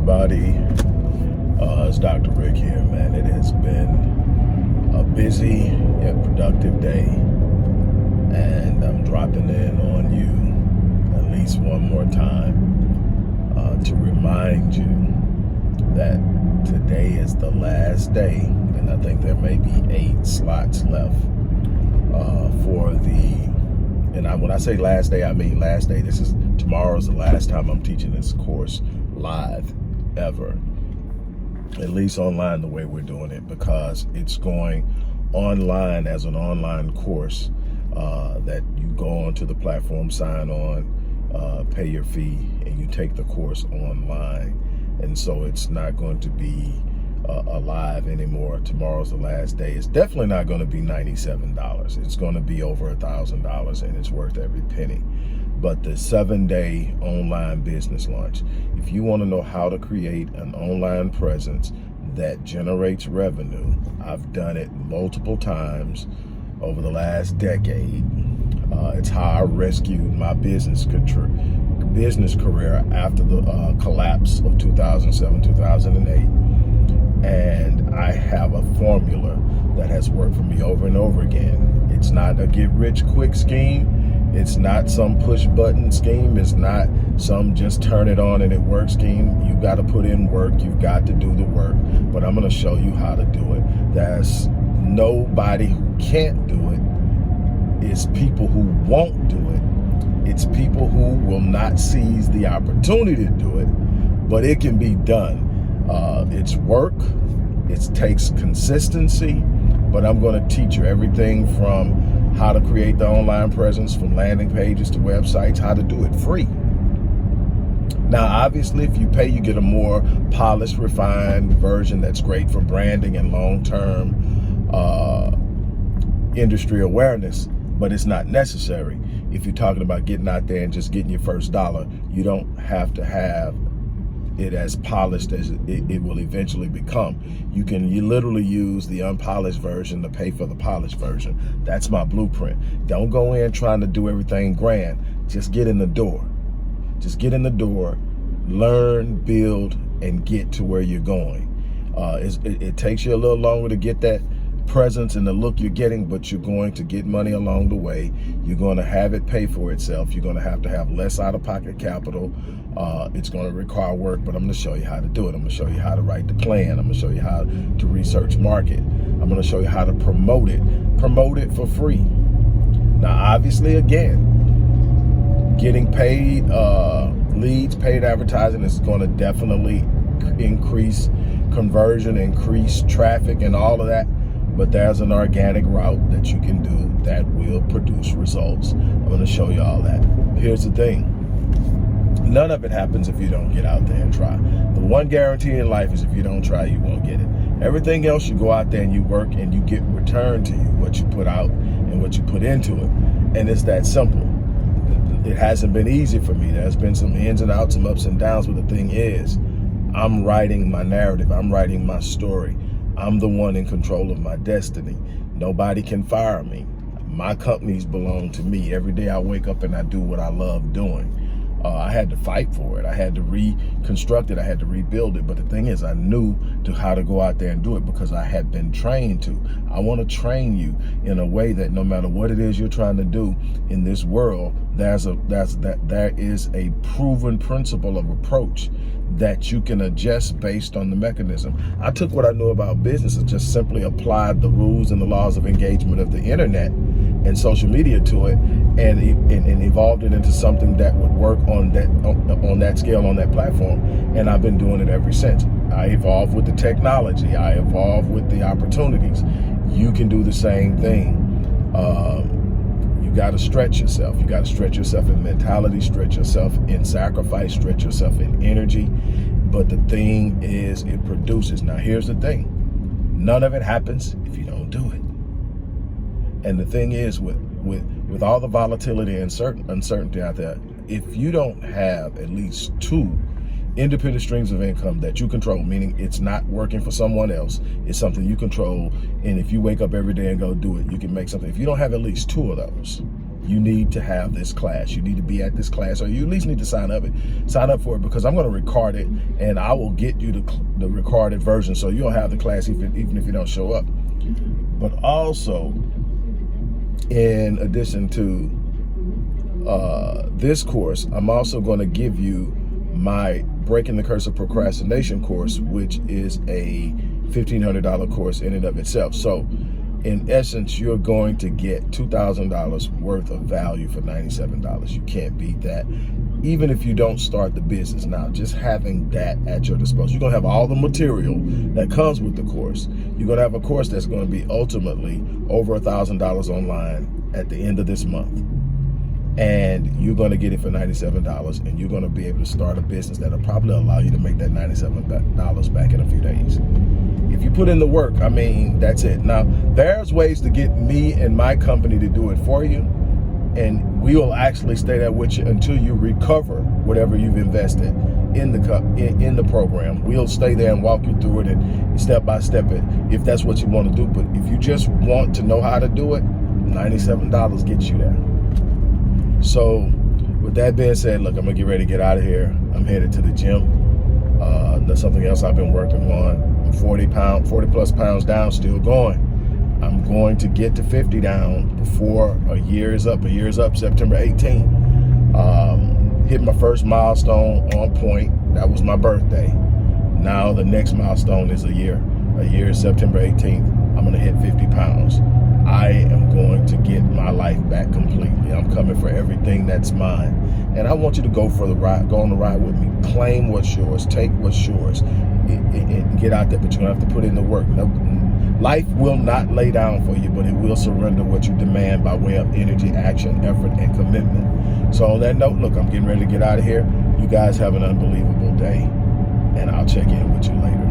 everybody. It's Dr. Rick here, man. It has been a busy yet productive day, and I'm dropping in on you at least one more time to remind you that today is the last day, and I think there may be 8 slots left when I say last day, I mean last day. Tomorrow's the last time I'm teaching this course live ever, at least online the way we're doing it, because it's going online as an online course that you go onto the platform, sign on, pay your fee, and you take the course online. And so it's not going to be alive anymore. Tomorrow's the last day. It's definitely not going to be $97. It's going to be over $1,000, and it's worth every penny. But the 7-day online business launch, if you want to know how to create an online presence that generates revenue, I've done it multiple times over the last decade. It's how I rescued my business career after the collapse of 2007, 2008. And I have a formula that has worked for me over and over again. It's not a get-rich-quick scheme. It's not some push-button scheme. It's not some just turn it on and it works scheme. You got to put in work. You've got to do the work. But I'm going to show you how to do it. There's nobody who can't do it. It's people who won't do it. It's people who will not seize the opportunity to do it. But it can be done. It's work. It takes consistency. But I'm going to teach you everything from how to create the online presence, from landing pages to websites, how to do it free. Now, obviously, if you pay, you get a more polished, refined version that's great for branding and long-term industry awareness, but it's not necessary. If you're talking about getting out there and just getting your first dollar, you don't have to have it as polished as it will eventually become. You literally use the unpolished version to pay for the polished version. That's my blueprint. Don't go in trying to do everything grand. Just get in the door. Just get in the door, learn, build, and get to where you're going. It takes you a little longer to get that presence and the look you're getting, but you're going to get money along the way. You're going to have it pay for itself. You're going to have less out-of-pocket capital. It's going to require work, but I'm going to show you how to do it. I'm going to show you how to write the plan. I'm going to show you how to research market. I'm going to show you how to promote it for free. Now, obviously, again, getting paid leads, paid advertising is going to definitely increase conversion, increase traffic, and all of that. But there's an organic route that you can do that will produce results. I'm going to show you all that. Here's the thing. None of it happens if you don't get out there and try. The one guarantee in life is if you don't try, you won't get it. Everything else, you go out there and you work and you get returned to you, what you put out and what you put into it. And it's that simple. It hasn't been easy for me. There's been some ins and outs, some ups and downs, but the thing is, I'm writing my narrative. I'm writing my story. I'm the one in control of my destiny. Nobody can fire me. My companies belong to me. Every day I wake up and I do what I love doing. I had to fight for it. I had to reconstruct it. I had to rebuild it. But the thing is, I knew how to go out there and do it because I had been trained to. I want to train you in a way that no matter what it is you're trying to do in this world, there is a proven principle of approach that you can adjust based on the mechanism. I took what I knew about business and just simply applied the rules and the laws of engagement of the internet and social media to it, and evolved it into something that would work on that scale, on that platform. And I've been doing it ever since. I evolved with the technology. I evolved with the opportunities. You can do the same thing. You got to stretch yourself. You got to stretch yourself in mentality, stretch yourself in sacrifice, stretch yourself in energy. But the thing is, it produces. Now, here's the thing. None of it happens if you don't do it. And the thing is, with all the volatility and uncertainty out there, if you don't have at least 2 independent streams of income that you control, meaning it's not working for someone else, it's something you control, and if you wake up every day and go do it, you can make something. If you don't have at least 2 of those, you need to have this class. You need to be at this class, or you at least need to sign up for it, because I'm going to record it, and I will get you the recorded version, so you'll have the class even if you don't show up. But also, in addition to this course, I'm also going to give you my Breaking the Curse of Procrastination course, which is a $1,500 course in and of itself. So in essence, you're going to get $2,000 worth of value for $97. You can't beat that, even if you don't start the business. Now, just having that at your disposal, you're going to have all the material that comes with the course. You're going to have a course that's going to be ultimately over $1,000 online at the end of this month. And you're going to get it for $97, and you're going to be able to start a business that'll probably allow you to make that $97 back in a few days. If you put in the work, I mean, that's it. Now, there's ways to get me and my company to do it for you, and we will actually stay there with you until you recover whatever you've invested in the program. We'll stay there and walk you through it and step by step it, if that's what you want to do. But if you just want to know how to do it, $97 gets you there. So with that being said, look, I'm gonna get ready to get out of here. I'm headed to the gym. That's something else I've been working on. I'm 40 plus pounds down, still going. I'm going to get to 50 down before a year is up. A year is up September 18th. Hit my first milestone on point. That was my birthday. Now the next milestone is a year. A year is September 18th. I'm gonna hit 50 pounds. I am going to get my life back completely. I'm coming for everything that's mine. And I want you to go for the ride, go on the ride with me. Claim what's yours, take what's yours, and get out there, but you're gonna have to put in the work. Life will not lay down for you, but it will surrender what you demand by way of energy, action, effort, and commitment. So on that note, look, I'm getting ready to get out of here. You guys have an unbelievable day, and I'll check in with you later.